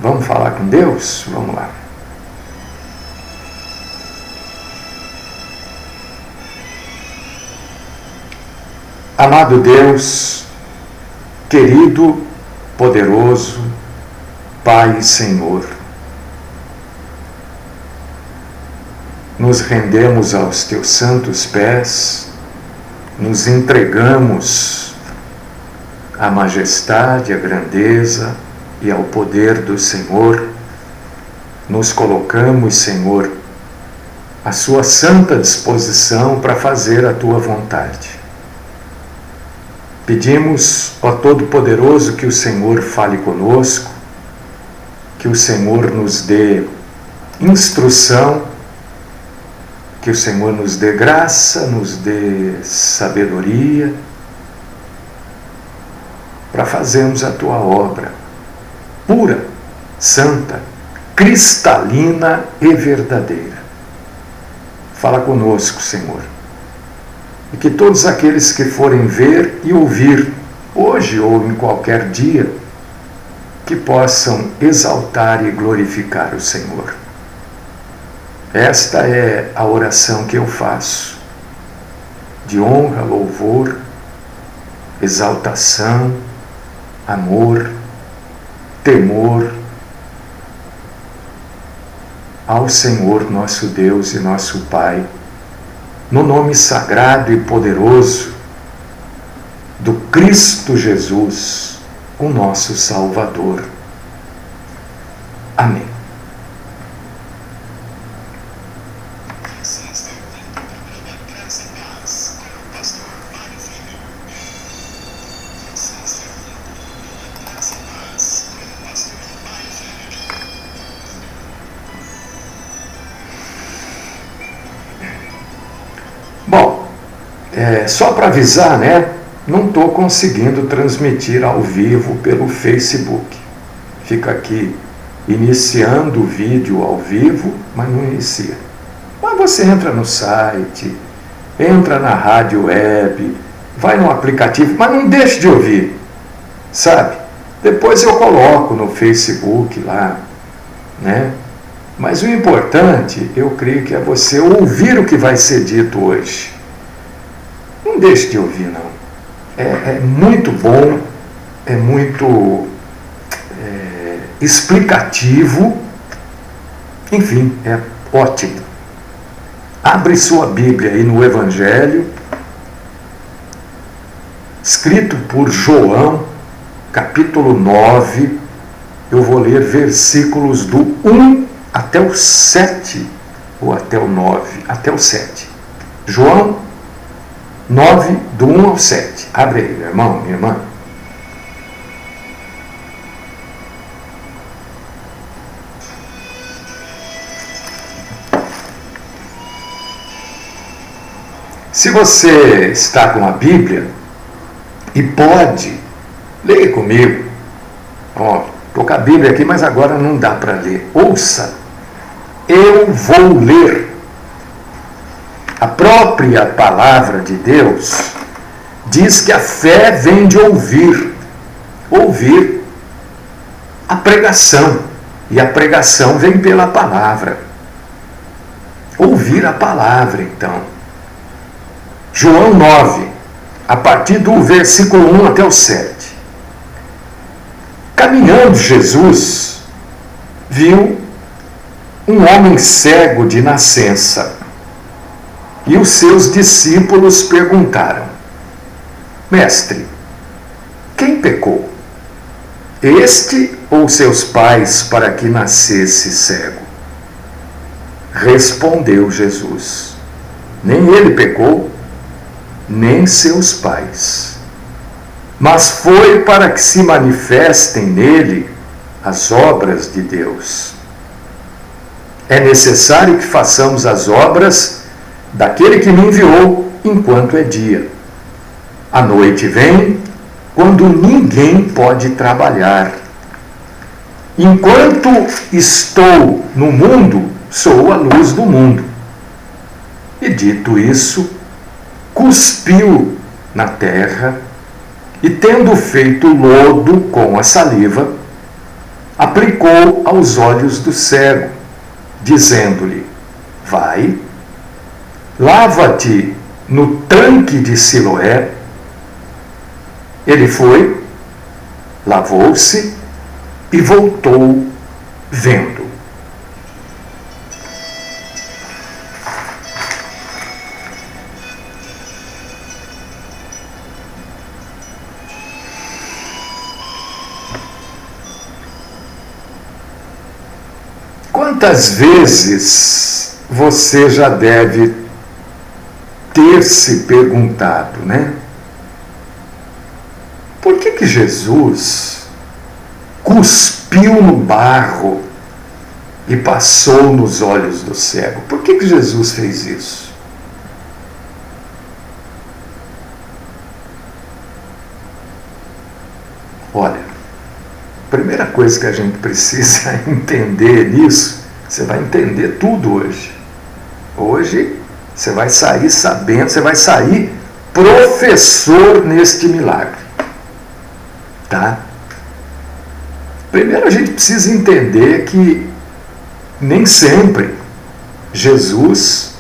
Vamos falar com Deus? Vamos lá. Amado Deus, querido, poderoso, Pai e Senhor, nos rendemos aos teus santos pés, nos entregamos à majestade, à grandeza e ao poder do Senhor, nos colocamos, Senhor, à sua santa disposição para fazer a tua vontade. Pedimos, ó Todo-Poderoso, que o Senhor fale conosco, que o Senhor nos dê instrução, que o Senhor nos dê graça, nos dê sabedoria, para fazermos a tua obra pura, santa, cristalina e verdadeira. Fala conosco, Senhor. E que todos aqueles que forem ver e ouvir, hoje ou em qualquer dia, que possam exaltar e glorificar o Senhor. Esta é a oração que eu faço, de honra, louvor, exaltação, amor, temor ao Senhor nosso Deus e nosso Pai, no nome sagrado e poderoso do Cristo Jesus, o nosso Salvador. Amém. Bom, só para avisar, né? Não estou conseguindo transmitir ao vivo pelo Facebook. Fica aqui iniciando o vídeo ao vivo, mas não inicia. Mas você entra no site, entra na rádio web, vai no aplicativo, mas não deixe de ouvir, sabe? Depois eu coloco no Facebook lá, né? Mas o importante, eu creio que é você ouvir o que vai ser dito hoje. Não deixe de ouvir, não. É muito bom, é muito explicativo, enfim, é ótimo. Abre sua Bíblia aí no Evangelho, escrito por João, capítulo 9, eu vou ler versículos do 1 até o 7, ou até o 9, até o 7. João 9, do 1 ao 7. Abre aí, meu irmão, minha irmã. Se você está com a Bíblia e pode, leia comigo. Estou com a Bíblia aqui, mas agora não dá para ler. Ouça, eu vou ler. A própria palavra de Deus diz que a fé vem de ouvir a pregação, e a pregação vem pela palavra. Ouvir a palavra, então. João 9, a partir do versículo 1 até o 7. Caminhando Jesus, viu um homem cego de nascença, e os seus discípulos perguntaram: Mestre, quem pecou? Este ou seus pais para que nascesse cego? Respondeu Jesus: Nem ele pecou, nem seus pais, mas foi para que se manifestem nele as obras de Deus. É necessário que façamos as obras daquele que me enviou enquanto é dia. A noite vem quando ninguém pode trabalhar. Enquanto estou no mundo, sou a luz do mundo. E dito isso, cuspiu na terra e, tendo feito lodo com a saliva, aplicou aos olhos do cego, dizendo-lhe: vai, lava-te no tanque de Siloé. Ele foi, lavou-se e voltou vendo. Quantas vezes você já deve ter se perguntado, né? Por que Jesus cuspiu no barro e passou nos olhos do cego? Por que Jesus fez isso? Olha, a primeira coisa que a gente precisa entender nisso, você vai entender tudo hoje. Hoje você vai sair sabendo, você vai sair professor neste milagre. Tá? Primeiro a gente precisa entender que nem sempre Jesus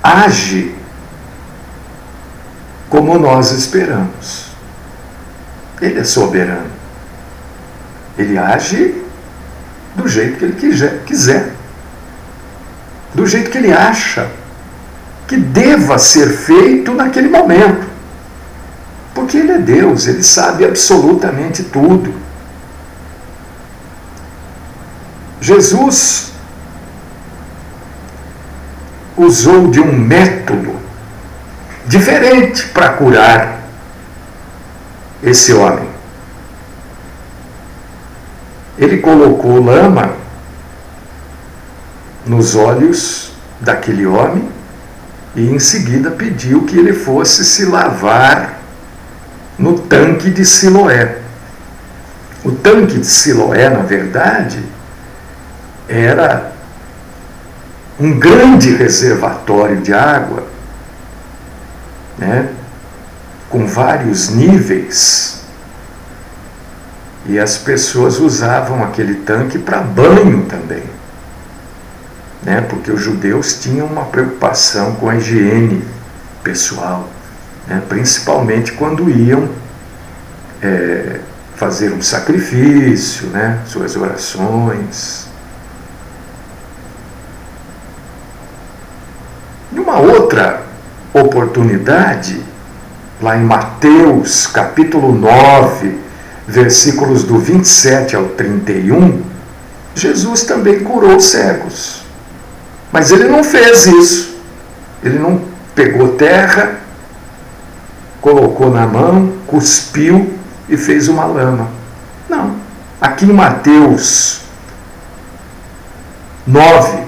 age como nós esperamos. Ele é soberano. Ele age do jeito que ele quiser. Do jeito que ele acha que deva ser feito naquele momento. Porque ele é Deus, ele sabe absolutamente tudo. Jesus usou de um método diferente para curar esse homem. Ele colocou lama nos olhos daquele homem e em seguida pediu que ele fosse se lavar no tanque de Siloé. O tanque de Siloé, na verdade, era um grande reservatório de água, né, com vários níveis, e as pessoas usavam aquele tanque para banho também, né, porque os judeus tinham uma preocupação com a higiene pessoal, né, principalmente quando iam fazer um sacrifício, né, suas orações. Numa outra oportunidade, lá em Mateus capítulo 9, versículos do 27 ao 31, Jesus também curou cegos. Mas ele não fez isso. Ele não pegou terra, colocou na mão, cuspiu e fez uma lama. Não. Aqui em Mateus 9,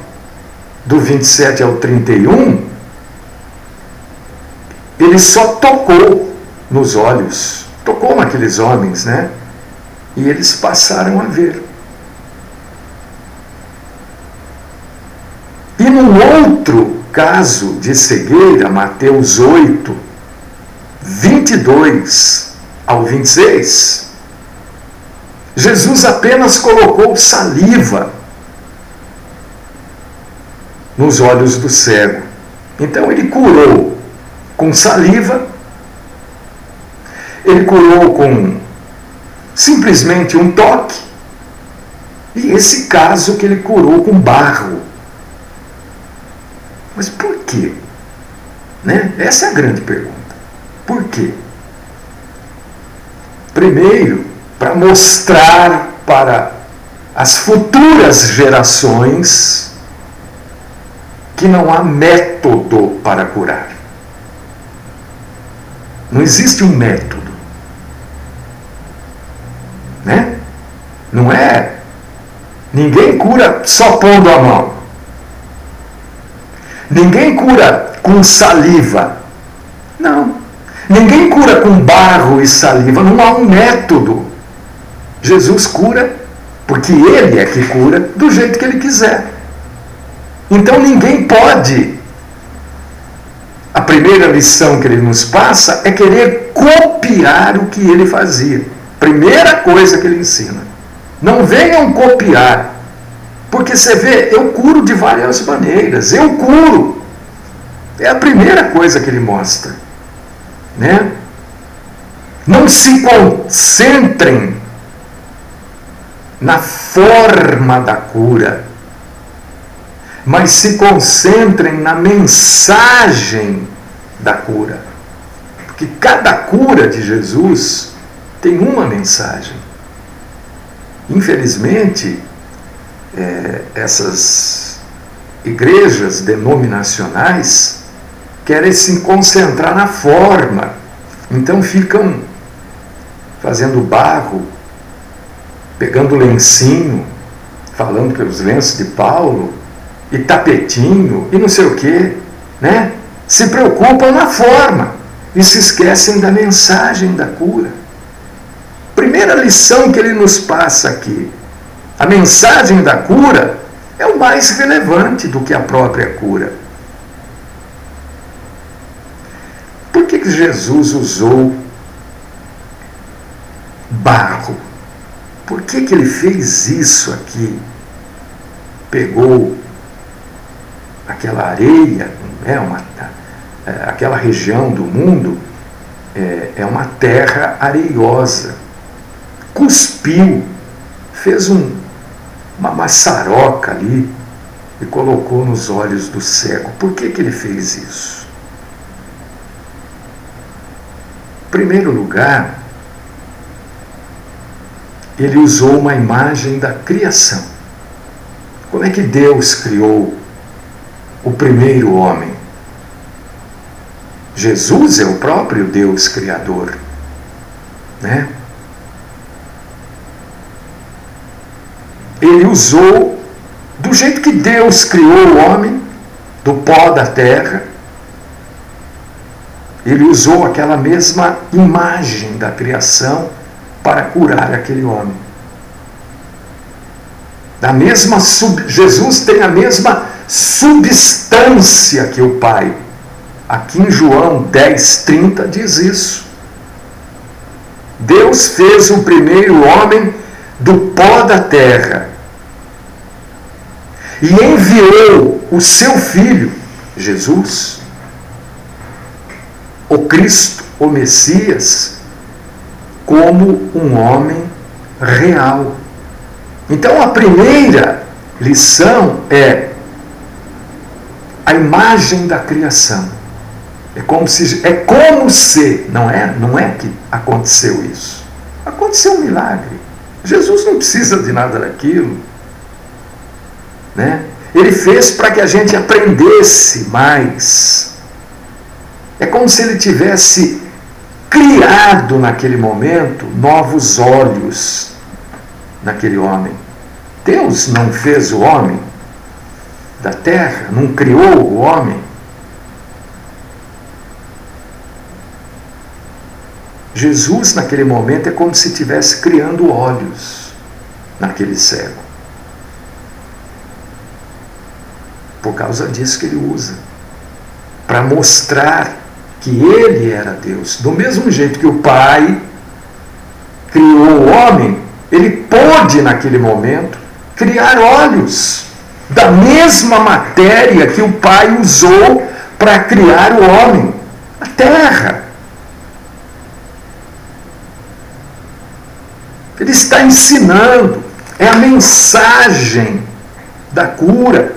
do 27 ao 31, ele só tocou nos olhos, tocou naqueles homens, né? E eles passaram a ver. E num outro caso de cegueira, Mateus 8, 22 ao 26, Jesus apenas colocou saliva nos olhos do cego. Então ele curou com saliva, ele curou com simplesmente um toque, e esse caso que ele curou com barro. Mas por quê? Né? Essa é a grande pergunta. Por quê? Primeiro, para mostrar para as futuras gerações que não há método para curar. Não existe um método. Né? Não é? Ninguém cura só pondo a mão. Ninguém cura com saliva. Não. Ninguém cura com barro e saliva. Não há um método. Jesus cura porque ele é que cura do jeito que ele quiser. Então ninguém pode. A primeira lição que ele nos passa é querer copiar o que ele fazia. Primeira coisa que ele ensina. Não venham copiar. Porque você vê, eu curo de várias maneiras. Eu curo. É a primeira coisa que ele mostra. Né? Não se concentrem na forma da cura, mas se concentrem na mensagem da cura. Porque cada cura de Jesus tem uma mensagem. Infelizmente, essas igrejas denominacionais querem se concentrar na forma. Então ficam fazendo barro, pegando lencinho, falando pelos lenços de Paulo, e tapetinho, e não sei o quê, né? Se preocupam na forma e se esquecem da mensagem da cura. Primeira lição que ele nos passa aqui: a mensagem da cura é o mais relevante do que a própria cura. Por que Jesus usou barro? Por que ele fez isso aqui? Pegou aquela areia, aquela região do mundo é uma terra areiosa, cuspiu, fez uma maçaroca ali e colocou nos olhos do cego. Por que ele fez isso? Em primeiro lugar, ele usou uma imagem da criação. Como é que Deus criou o primeiro homem? Jesus é o próprio Deus Criador, né? Ele usou, do jeito que Deus criou o homem, do pó da terra, ele usou aquela mesma imagem da criação para curar aquele homem. Jesus tem a mesma substância que o Pai. Aqui em João 10:30 diz isso. Deus fez o primeiro homem do pó da terra e enviou o seu Filho, Jesus, o Cristo, o Messias, como um homem real. Então a primeira lição é a imagem da criação. É como se, não é que aconteceu isso. Aconteceu um milagre. Jesus não precisa de nada daquilo, né? Ele fez para que a gente aprendesse mais. É como se ele tivesse criado naquele momento novos olhos naquele homem. Deus não fez o homem da terra, não criou o homem. Jesus, naquele momento, é como se estivesse criando olhos naquele cego. Por causa disso que ele usa. Para mostrar que ele era Deus. Do mesmo jeito que o Pai criou o homem, ele pôde, naquele momento, criar olhos da mesma matéria que o Pai usou para criar o homem, a terra. Ele está ensinando, é a mensagem da cura,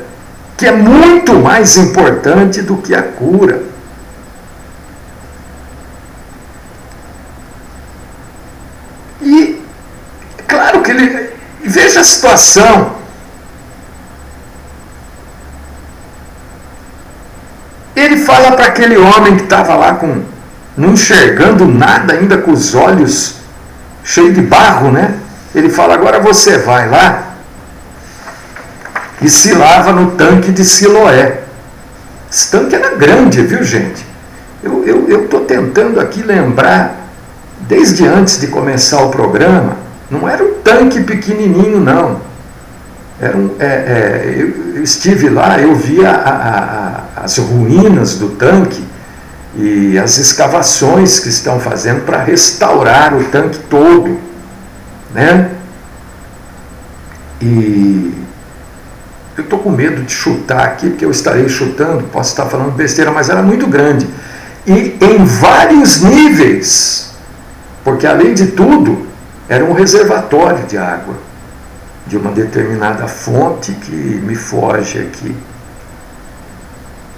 que é muito mais importante do que a cura. E, claro que ele... Veja a situação. Ele fala para aquele homem que estava lá não enxergando nada, ainda com os olhos cheios de barro, né? Ele fala: agora você vai lá e se lava no tanque de Siloé. Esse tanque era grande, viu, gente? Eu estou tentando aqui lembrar, desde antes de começar o programa, não era um tanque pequenininho, não. Eu estive lá, eu vi as ruínas do tanque e as escavações que estão fazendo para restaurar o tanque todo, né? E eu estou com medo de chutar aqui, porque eu estarei chutando, posso estar falando besteira, mas era muito grande. E em vários níveis, porque além de tudo, era um reservatório de água, de uma determinada fonte que me foge aqui.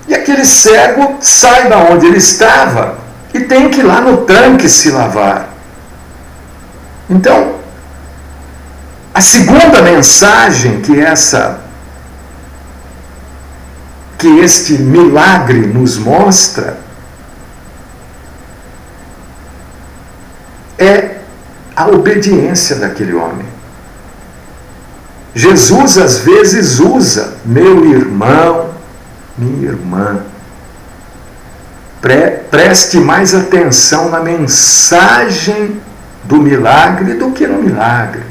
E aquele cego sai da onde ele estava e tem que ir lá no tanque se lavar. Então, a segunda mensagem que este milagre nos mostra é a obediência daquele homem. Jesus às vezes usa meu irmão, minha irmã. Preste mais atenção na mensagem do milagre do que no milagre.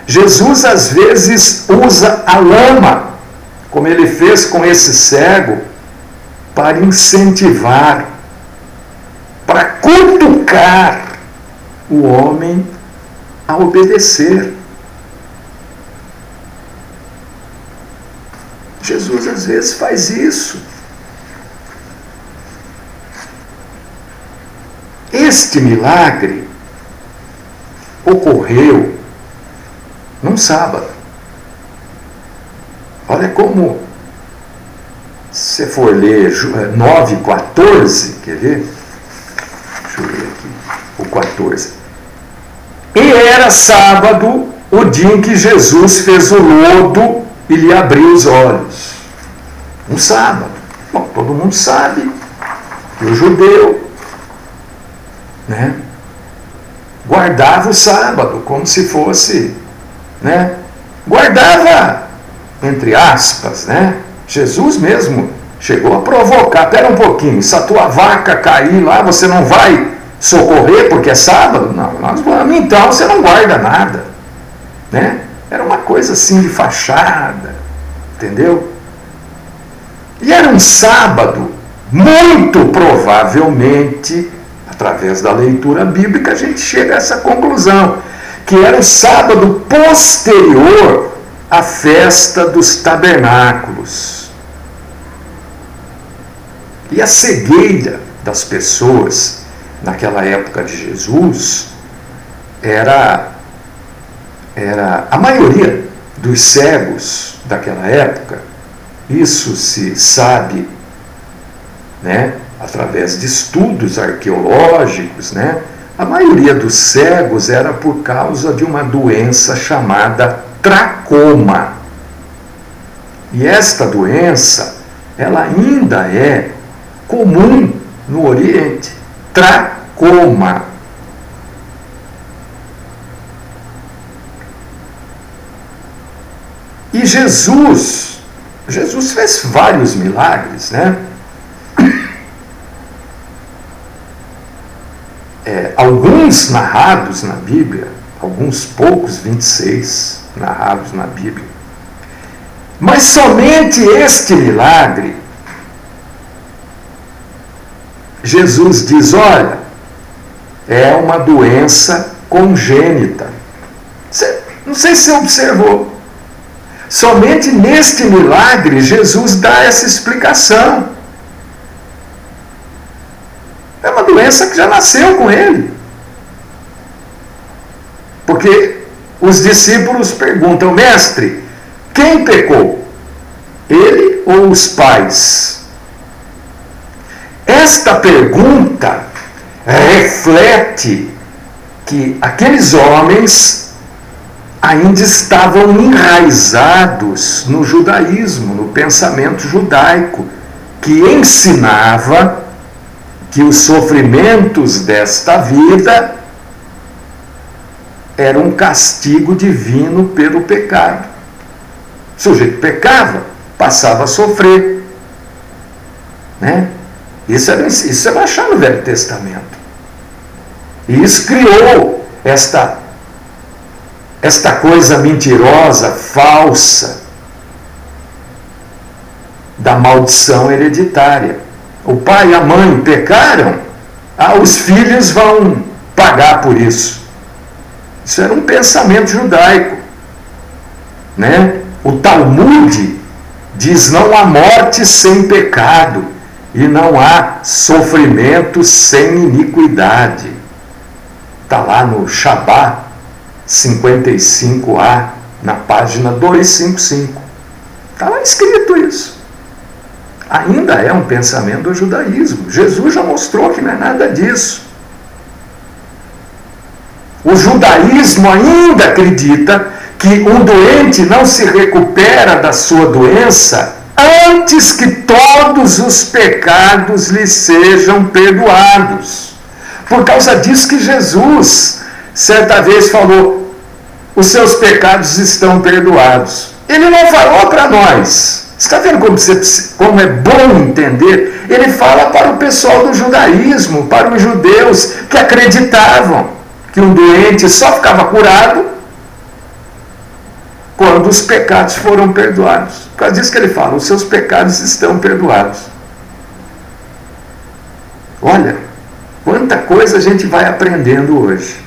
Jesus às vezes usa a lama, como ele fez com esse cego, para incentivar, para cutucar o homem a obedecer. Jesus às vezes faz isso. Este milagre ocorreu num sábado. Olha como, se você for ler 9:14, quer ver? Deixa eu ler aqui, o 14. E era sábado, o dia em que Jesus fez o lodo e lhe abriu os olhos. Um sábado. Bom, todo mundo sabe que o judeu, né, guardava o sábado como se fosse, né, guardava, entre aspas, né? Jesus mesmo chegou a provocar, espera um pouquinho, se a tua vaca cair lá, você não vai socorrer porque é sábado? Não, nós vamos, então você não guarda nada, né? Era uma coisa assim de fachada, entendeu? E era um sábado, muito provavelmente, através da leitura bíblica, a gente chega a essa conclusão, que era o sábado posterior à festa dos tabernáculos. E a cegueira das pessoas naquela época de Jesus era a maioria dos cegos daquela época, isso se sabe, né, através de estudos arqueológicos, né, a maioria dos cegos era por causa de uma doença chamada tracoma. E esta doença, ela ainda é comum no Oriente. Tracoma. E Jesus fez vários milagres, né? Alguns narrados na Bíblia, alguns poucos, 26 narrados na Bíblia. Mas somente este milagre, Jesus diz, olha, é uma doença congênita. Não sei se você observou. Somente neste milagre, Jesus dá essa explicação. É uma doença que já nasceu com ele. Porque os discípulos perguntam, mestre, quem pecou? Ele ou os pais? Esta pergunta reflete que aqueles homens ainda estavam enraizados no judaísmo, no pensamento judaico, que ensinava que os sofrimentos desta vida eram um castigo divino pelo pecado. O sujeito pecava, passava a sofrer, né? Isso é achar no Velho Testamento. E isso criou esta coisa mentirosa, falsa, da maldição hereditária. O pai e a mãe pecaram, os filhos vão pagar por isso. Isso era um pensamento judaico, né? O Talmud diz: não há morte sem pecado e não há sofrimento sem iniquidade. Está lá no Shabá 55a, na página 255. Está lá escrito isso. Ainda é um pensamento do judaísmo. Jesus já mostrou que não é nada disso. O judaísmo ainda acredita que um doente não se recupera da sua doença antes que todos os pecados lhe sejam perdoados. Por causa disso que Jesus, certa vez, falou: os seus pecados estão perdoados. Ele não falou para nós. Está vendo como é bom entender? Ele fala para o pessoal do judaísmo, para os judeus que acreditavam que um doente só ficava curado quando os pecados foram perdoados. Por causa disso que ele fala: os seus pecados estão perdoados. Olha, quanta coisa a gente vai aprendendo hoje.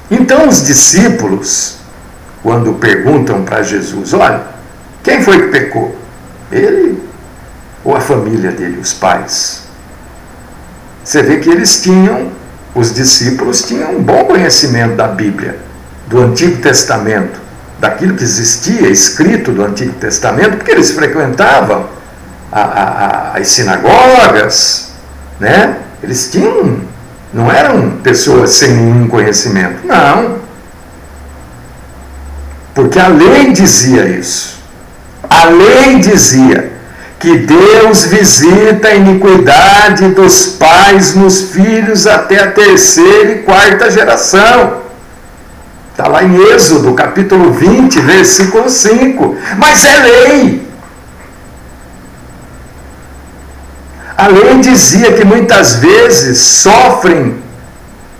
Então os discípulos, quando perguntam para Jesus: olha, quem foi que pecou? Ele ou a família dele, os pais? Você vê que os discípulos tinham um bom conhecimento da Bíblia, do Antigo Testamento, daquilo que existia escrito do Antigo Testamento, porque eles frequentavam as sinagogas, né? Eles não eram pessoas sem nenhum conhecimento, não. Porque a lei dizia isso. A lei dizia que Deus visita a iniquidade dos pais nos filhos até a 3ª e 4ª geração. Está lá em Êxodo, capítulo 20, versículo 5. Mas é lei. A lei dizia que muitas vezes sofrem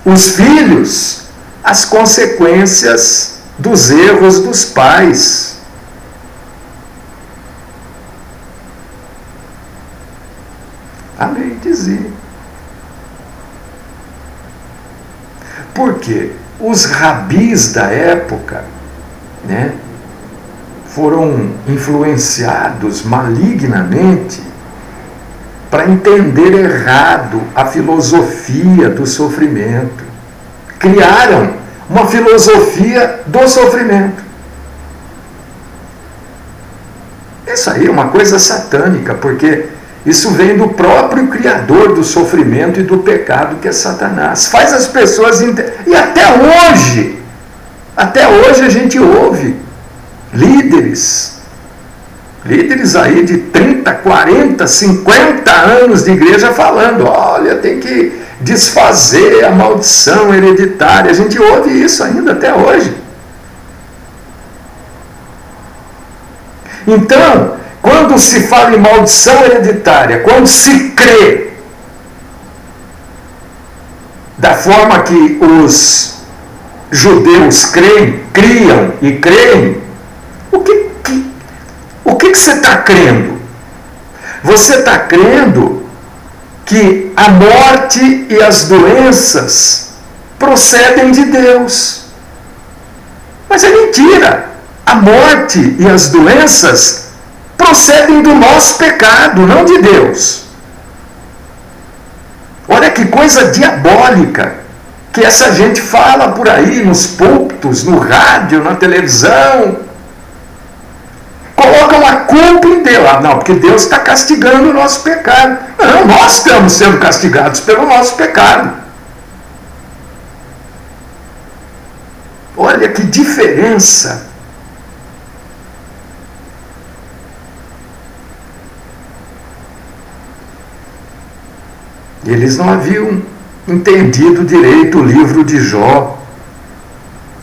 os filhos as consequências dos erros dos pais. A lei dizia. Por quê? Os rabis da época, né, foram influenciados malignamente para entender errado a filosofia do sofrimento. Criaram uma filosofia do sofrimento. Isso aí é uma coisa satânica, porque isso vem do próprio criador do sofrimento e do pecado, que é Satanás. Faz as pessoas e até hoje a gente ouve líderes aí de 30, 40, 50 anos de igreja falando: olha, tem que desfazer a maldição hereditária. A gente ouve isso ainda até hoje. Então, quando se fala em maldição hereditária, quando se crê da forma que os judeus criam e creem, o que você está crendo? Você está crendo que a morte e as doenças procedem de Deus. Mas é mentira. A morte e as doenças procedem do nosso pecado, não de Deus. Olha que coisa diabólica que essa gente fala por aí nos púlpitos, no rádio, na televisão. Colocam a culpa em Deus. Não, porque Deus está castigando o nosso pecado. Não, nós estamos sendo castigados pelo nosso pecado. Olha que diferença. Eles não haviam entendido direito o livro de Jó,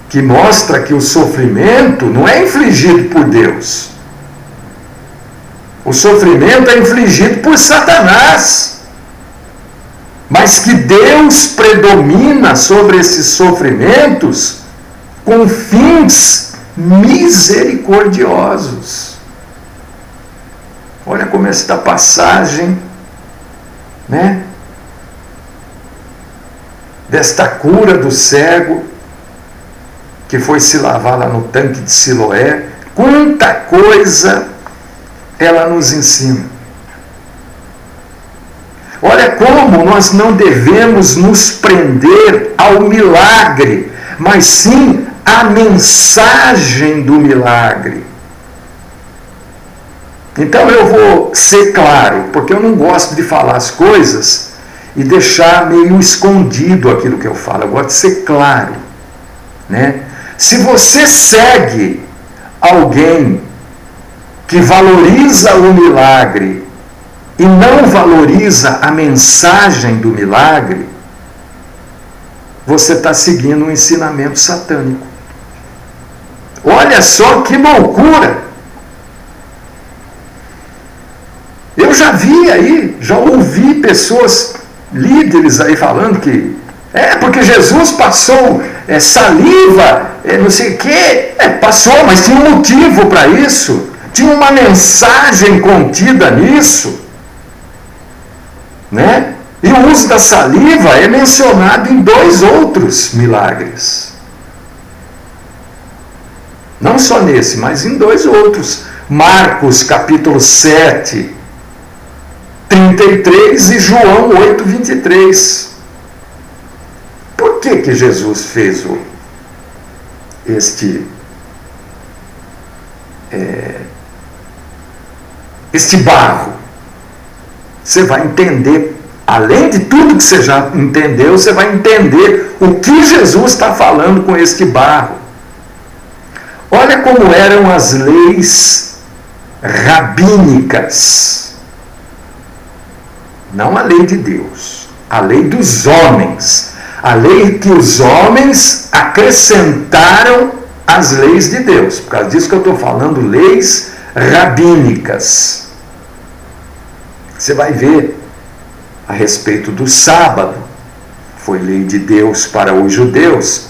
que mostra que o sofrimento não é infligido por Deus. O sofrimento é infligido por Satanás. Mas que Deus predomina sobre esses sofrimentos com fins misericordiosos. Olha como esta passagem, né, desta cura do cego que foi se lavar lá no tanque de Siloé. Quanta coisa ela nos ensina. Olha como nós não devemos nos prender ao milagre, mas sim à mensagem do milagre. Então eu vou ser claro, porque eu não gosto de falar as coisas e deixar meio escondido aquilo que eu falo. Eu gosto de ser claro, né? Se você segue alguém que valoriza o milagre e não valoriza a mensagem do milagre, você está seguindo um ensinamento satânico. Olha só que loucura! Eu já vi aí, já ouvi pessoas, líderes aí falando que porque Jesus passou saliva, não sei o quê. Passou, mas tinha um motivo para isso. Tinha uma mensagem contida nisso. Né? E o uso da saliva é mencionado em 2 outros milagres. Não só nesse, mas em 2 outros. Marcos capítulo 7, 33 e João 8, 23. Por que Jesus fez este barro? Você vai entender, além de tudo que você já entendeu, você vai entender o que Jesus está falando com este barro. Olha como eram as leis rabínicas. Não a lei de Deus, a lei dos homens. A lei que os homens acrescentaram às leis de Deus. Por causa disso que eu estou falando, leis rabínicas. Você vai ver a respeito do sábado. Foi lei de Deus para os judeus.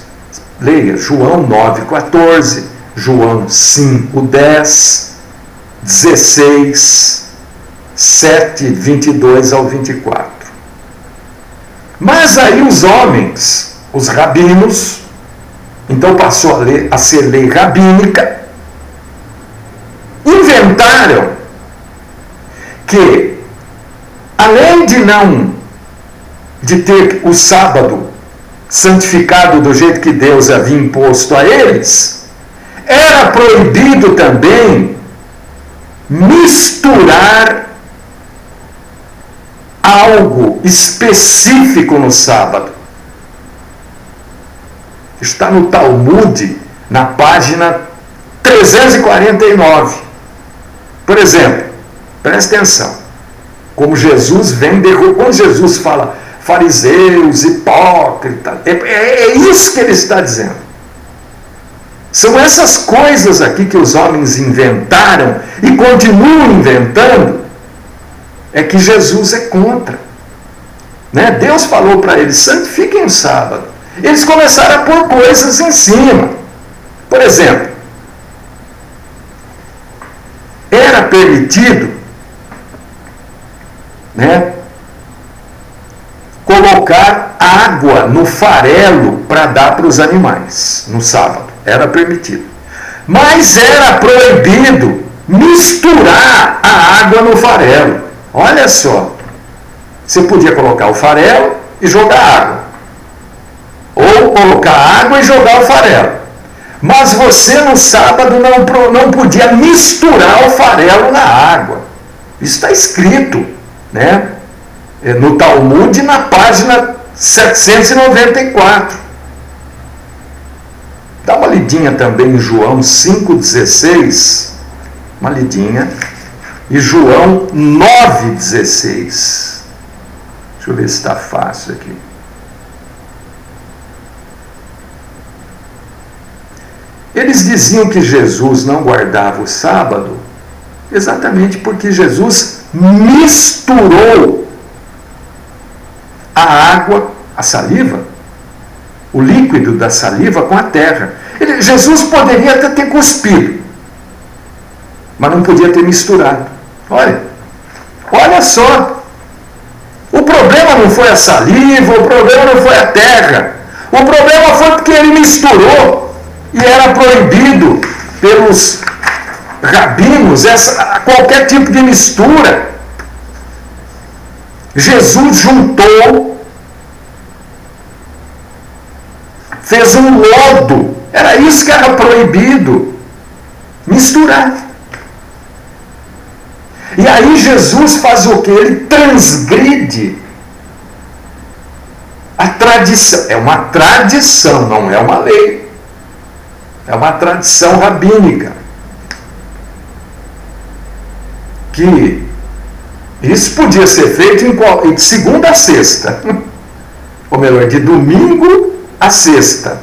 Leia João 9,14, João 5,10, 16, 7, 22 ao 24. Mas aí os homens, os rabinos, então passou a ser lei rabínica, inventaram que, além de ter o sábado santificado do jeito que Deus havia imposto a eles, era proibido também misturar algo específico no sábado. Está no Talmud, na página 349. Por exemplo, presta atenção, como Jesus vem derrubar, quando Jesus fala fariseus, hipócritas, é isso que ele está dizendo. São essas coisas aqui que os homens inventaram e continuam inventando, é que Jesus é contra. Né? Deus falou para eles, santifiquem o sábado. Eles começaram a pôr coisas em cima. Por exemplo, era permitido, né, colocar água no farelo para dar para os animais no sábado. Era permitido. Mas era proibido misturar a água no farelo. Olha só, você podia colocar o farelo e jogar água, ou colocar água e jogar o farelo, mas você no sábado não podia misturar o farelo na água. Isso está escrito, né, no Talmud, na página 794. Dá uma lidinha também em João 5,16, uma lidinha. E João 9,16. Deixa eu ver se está fácil aqui. Eles diziam que Jesus não guardava o sábado exatamente porque Jesus misturou a água, a saliva, o líquido da saliva com a terra. Jesus poderia até ter cuspido, mas não podia ter misturado. Olha só, o problema não foi a saliva, o problema não foi a terra, o problema foi porque ele misturou. E era proibido pelos rabinos qualquer tipo de mistura. Jesus juntou, fez um lodo. Era isso que era proibido, misturar. E aí Jesus faz o que? Ele transgride a tradição. É uma tradição, não é uma lei. É uma tradição rabínica. Que isso podia ser feito de segunda a sexta. Ou melhor, de domingo a sexta.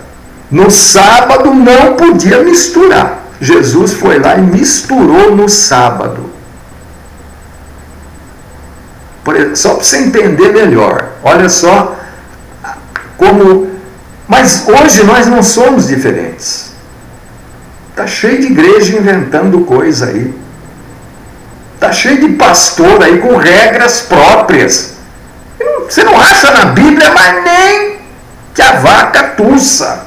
No sábado não podia misturar. Jesus foi lá e misturou no sábado. Só para você entender melhor. Olha só como... Mas hoje nós não somos diferentes. Está cheio de igreja inventando coisa aí. Está cheio de pastor aí com regras próprias. Você não acha na Bíblia, mas nem que a vaca tussa.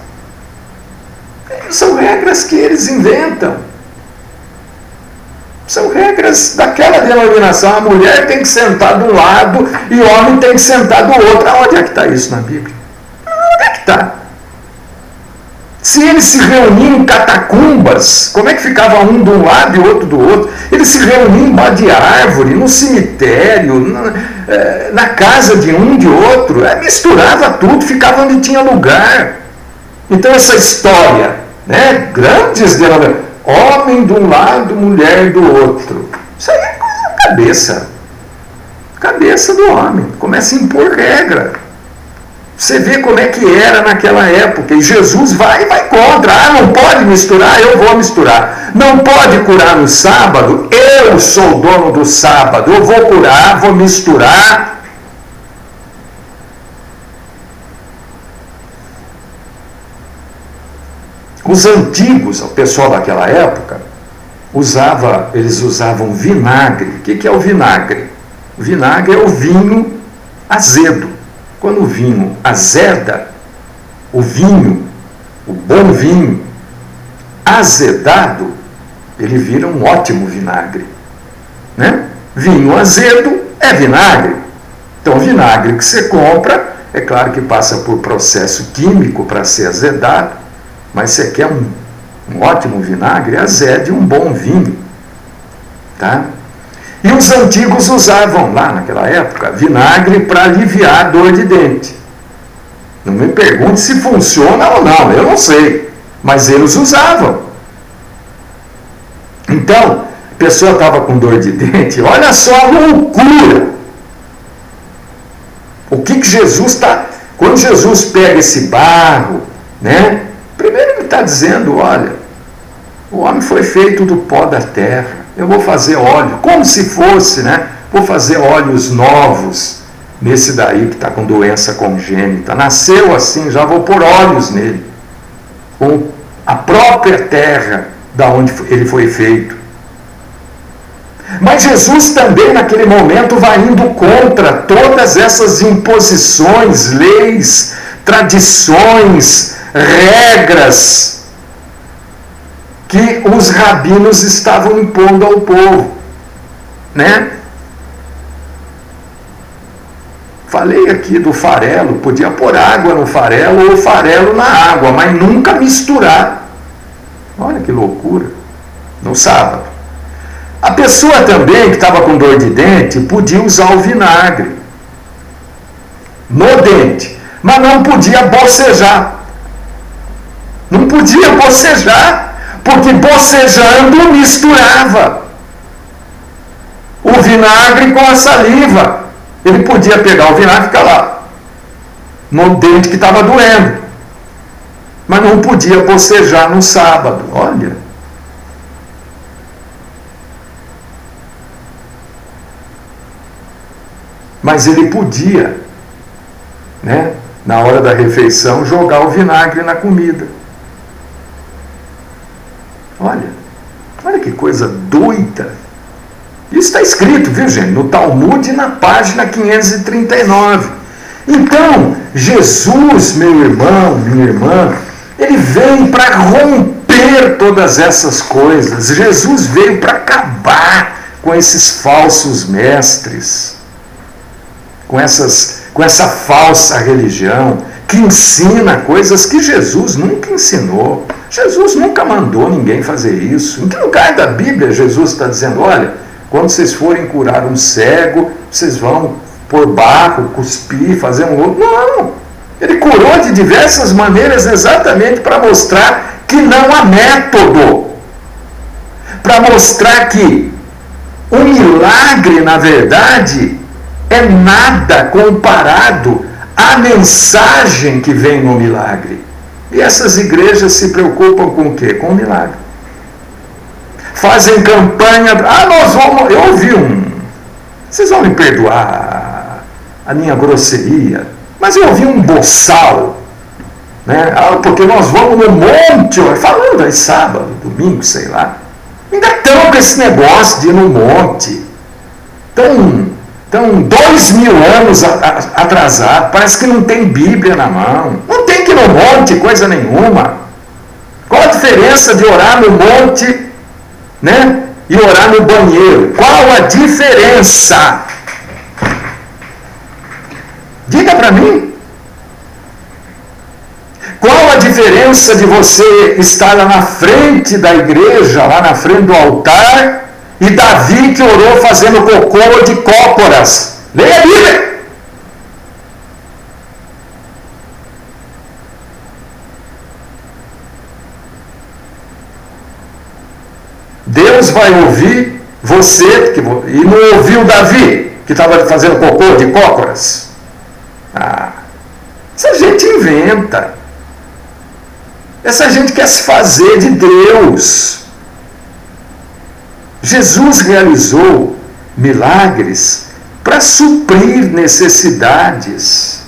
São regras que eles inventam. São regras daquela denominação. A mulher tem que sentar de um lado e o homem tem que sentar do outro. Onde é que está isso na Bíblia? Onde é que está? Se eles se reuniam em catacumbas, como é que ficava um de um lado e outro do outro? Eles se reuniam embaixo de árvore, no cemitério, na casa de um de outro. Misturava tudo, ficava onde tinha lugar. Então essa história, né, grandes denominações, homem de um lado, mulher do outro. Isso aí é coisa da cabeça. Cabeça do homem. Começa a impor regra. Você vê como é que era naquela época. E Jesus vai contra. Não pode misturar? Eu vou misturar. Não pode curar no sábado? Eu sou o dono do sábado. Eu vou curar, vou misturar. Os antigos, o pessoal daquela época, eles usavam vinagre. O que é o vinagre? O vinagre é o vinho azedo. Quando o vinho azeda, o bom vinho, azedado, ele vira um ótimo vinagre. Né? Vinho azedo é vinagre. Então, o vinagre que você compra, é claro que passa por processo químico para ser azedado, mas você quer um ótimo vinagre, azede um bom vinho. Tá? E os antigos usavam, lá naquela época, vinagre para aliviar a dor de dente. Não me pergunte se funciona ou não, eu não sei. Mas eles usavam. Então, a pessoa estava com dor de dente, olha só a loucura. O que Jesus está... Quando Jesus pega esse barro, né? Primeiro ele está dizendo, olha, o homem foi feito do pó da terra. Eu vou fazer óleo, como se fosse, né? Vou fazer óleos novos nesse daí que está com doença congênita. Nasceu assim, já vou pôr óleos nele. Com a própria terra da onde ele foi feito. Mas Jesus também, naquele momento, vai indo contra todas essas imposições, leis, tradições, regras que os rabinos estavam impondo ao povo, né? Falei aqui do farelo, podia pôr água no farelo ou farelo na água, mas nunca misturar. Olha que loucura. No sábado. A pessoa também que estava com dor de dente podia usar o vinagre no dente, mas não podia bocejar. Não podia bocejar. Porque bocejando misturava o vinagre com a saliva. Ele podia pegar o vinagre e ficar lá, no dente que estava doendo. Mas não podia bocejar no sábado. Olha. Mas ele podia, né, na hora da refeição, jogar o vinagre na comida. Olha que coisa doida. Isso está escrito, viu, gente? No Talmud, na página 539. Então, Jesus, meu irmão, minha irmã, Ele veio para romper todas essas coisas. Jesus veio para acabar com esses falsos mestres, com essa falsa religião que ensina coisas que Jesus nunca ensinou. Jesus nunca mandou ninguém fazer isso. Em que lugar da Bíblia Jesus está dizendo, olha, quando vocês forem curar um cego, vocês vão pôr barro, cuspir, fazer um outro? Não! Ele curou de diversas maneiras exatamente para mostrar que não há método. Para mostrar que o milagre, na verdade, é nada comparado à mensagem que vem no milagre. E essas igrejas se preocupam com o quê? Com o milagre. Fazem campanha, nós vamos... Eu ouvi vocês vão me perdoar a minha grosseria, mas eu ouvi um boçal, né? Porque nós vamos no monte, falando aí sábado, domingo, sei lá. Ainda estão com esse negócio de ir no monte. Estão 2000 anos atrasado, parece que não tem Bíblia na mão. Não tem que ir no monte, coisa nenhuma. Qual a diferença de orar no monte, né, e orar no banheiro? Qual a diferença? Diga para mim. Qual a diferença de você estar lá na frente da igreja, lá na frente do altar, e Davi que orou fazendo cocô de cócoras? Leia a Bíblia. Deus vai ouvir você, e não ouviu Davi, que estava fazendo cocô de cócoras? Essa gente inventa. Essa gente quer se fazer de Deus. Jesus realizou milagres para suprir necessidades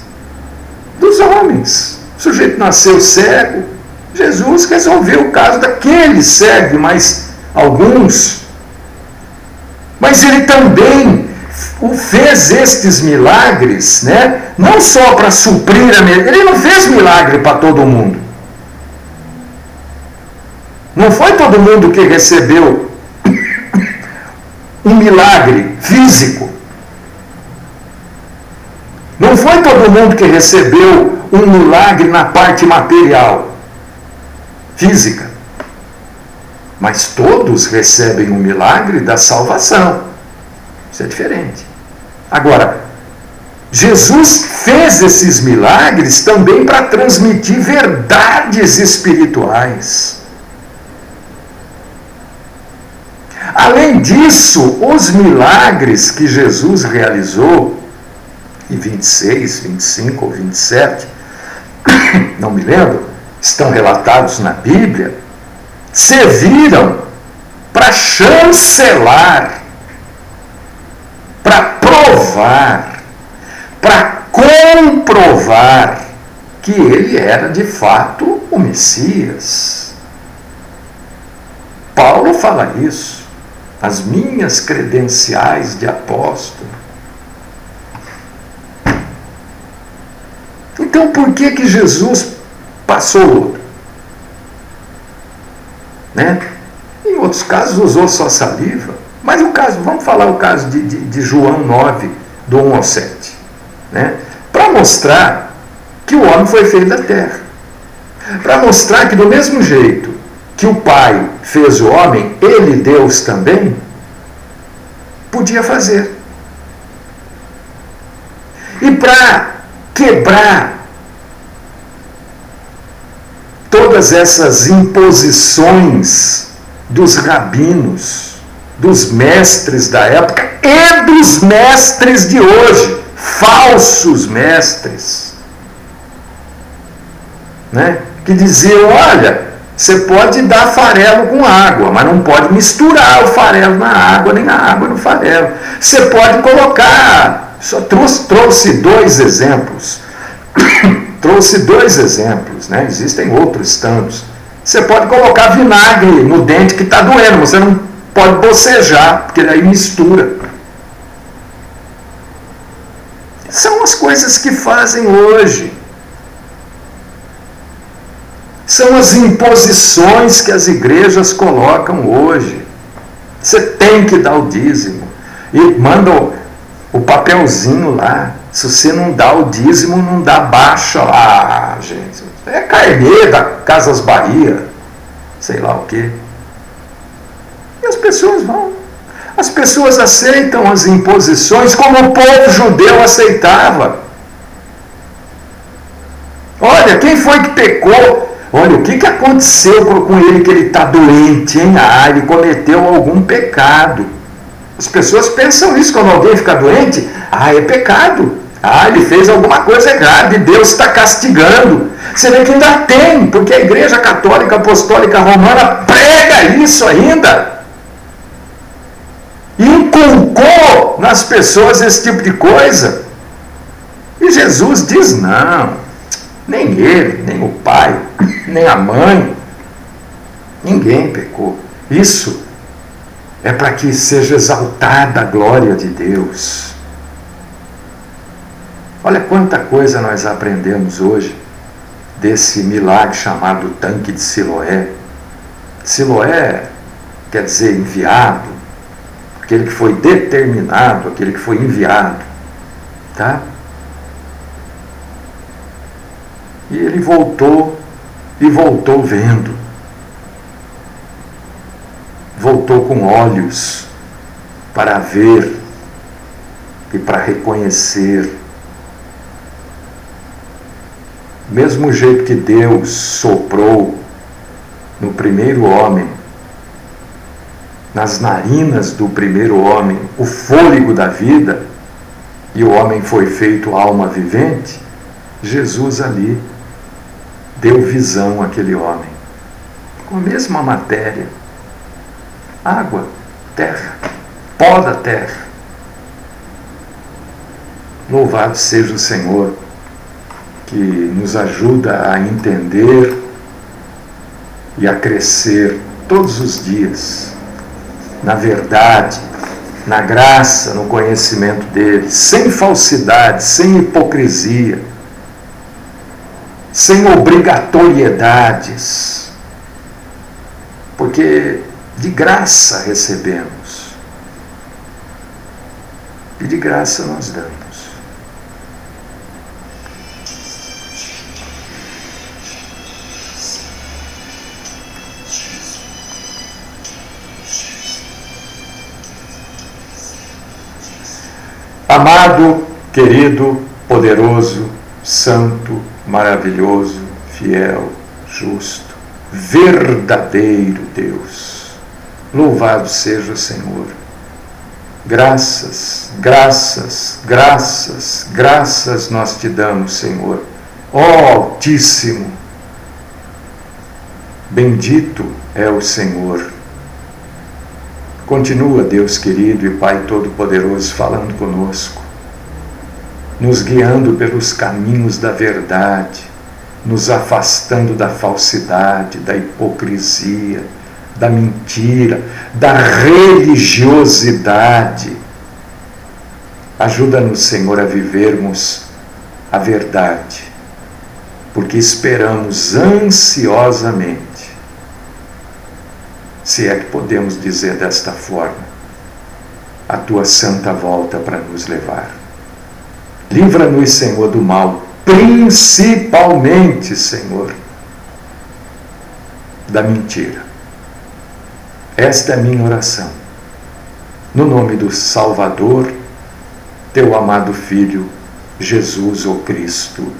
dos homens. O sujeito nasceu cego, Jesus resolveu o caso daquele cego, mas alguns. Mas ele também fez estes milagres, né? Não só para suprir ele não fez milagre para todo mundo. Não foi todo mundo que recebeu um milagre físico. Não foi todo mundo que recebeu um milagre na parte material, física. Mas todos recebem um milagre da salvação. Isso é diferente. Agora, Jesus fez esses milagres também para transmitir verdades espirituais. Além disso, os milagres que Jesus realizou, em 26, 25 ou 27, não me lembro, estão relatados na Bíblia, serviram para chancelar, para provar, para comprovar que ele era de fato o Messias. Paulo fala isso. As minhas credenciais de apóstolo. Então, por que Jesus passou outro? Né? Em outros casos usou só saliva. Mas vamos falar o caso de João 9, do 1 ao 7. Né? Para mostrar que o homem foi feito da terra. Para mostrar que do mesmo jeito que o Pai fez o homem, ele, Deus, também podia fazer. E para quebrar todas essas imposições dos rabinos, dos mestres da época e dos mestres de hoje, falsos mestres, né? Que diziam, olha, você pode dar farelo com água, mas não pode misturar o farelo na água, nem a água no farelo. Você pode colocar, só trouxe dois exemplos. Trouxe dois exemplos, né? Existem outros tantos. Você pode colocar vinagre no dente que está doendo, você não pode bocejar, porque daí mistura. São as coisas que fazem hoje. São as imposições que as igrejas colocam hoje. Você tem que dar o dízimo. E manda o papelzinho lá. Se você não dá o dízimo, não dá baixa lá, gente. É carnê da Casas Bahia, sei lá o quê. E as pessoas vão. As pessoas aceitam as imposições como o povo judeu aceitava. Olha, quem foi que pecou? Olha, o que aconteceu com ele que ele está doente, hein? Ah, ele cometeu algum pecado. As pessoas pensam isso quando alguém fica doente. Ah, é pecado. Ah, ele fez alguma coisa errada e Deus está castigando. Você vê que ainda tem, porque a Igreja Católica Apostólica Romana prega isso ainda. E inculcou nas pessoas esse tipo de coisa. E Jesus diz não. Nem ele, nem o pai, nem a mãe. Ninguém pecou. Isso é para que seja exaltada a glória de Deus. Olha quanta coisa nós aprendemos hoje desse milagre chamado tanque de Siloé. Siloé quer dizer enviado, aquele que foi determinado, aquele que foi enviado, tá? E ele voltou, e voltou vendo. Voltou com olhos para ver e para reconhecer. Mesmo jeito que Deus soprou no primeiro homem, nas narinas do primeiro homem, o fôlego da vida, e o homem foi feito alma vivente, Jesus ali deu visão àquele homem, com a mesma matéria, água, terra, pó da terra. Louvado seja o Senhor, que nos ajuda a entender e a crescer todos os dias, na verdade, na graça, no conhecimento dele, sem falsidade, sem hipocrisia, sem obrigatoriedades, porque de graça recebemos e de graça nós damos. Amado, querido, poderoso, santo, maravilhoso, fiel, justo, verdadeiro Deus, louvado seja o Senhor. Graças, graças, graças, graças nós te damos, Senhor. Ó Altíssimo, bendito é o Senhor. Continua, Deus querido e Pai Todo-Poderoso, falando conosco, nos guiando pelos caminhos da verdade, nos afastando da falsidade, da hipocrisia, da mentira, da religiosidade. Ajuda-nos, Senhor, a vivermos a verdade, porque esperamos ansiosamente, se é que podemos dizer desta forma, a tua santa volta para nos levar. Livra-nos, Senhor, do mal, principalmente, Senhor, da mentira. Esta é a minha oração. No nome do Salvador, teu amado Filho, Jesus, o Cristo.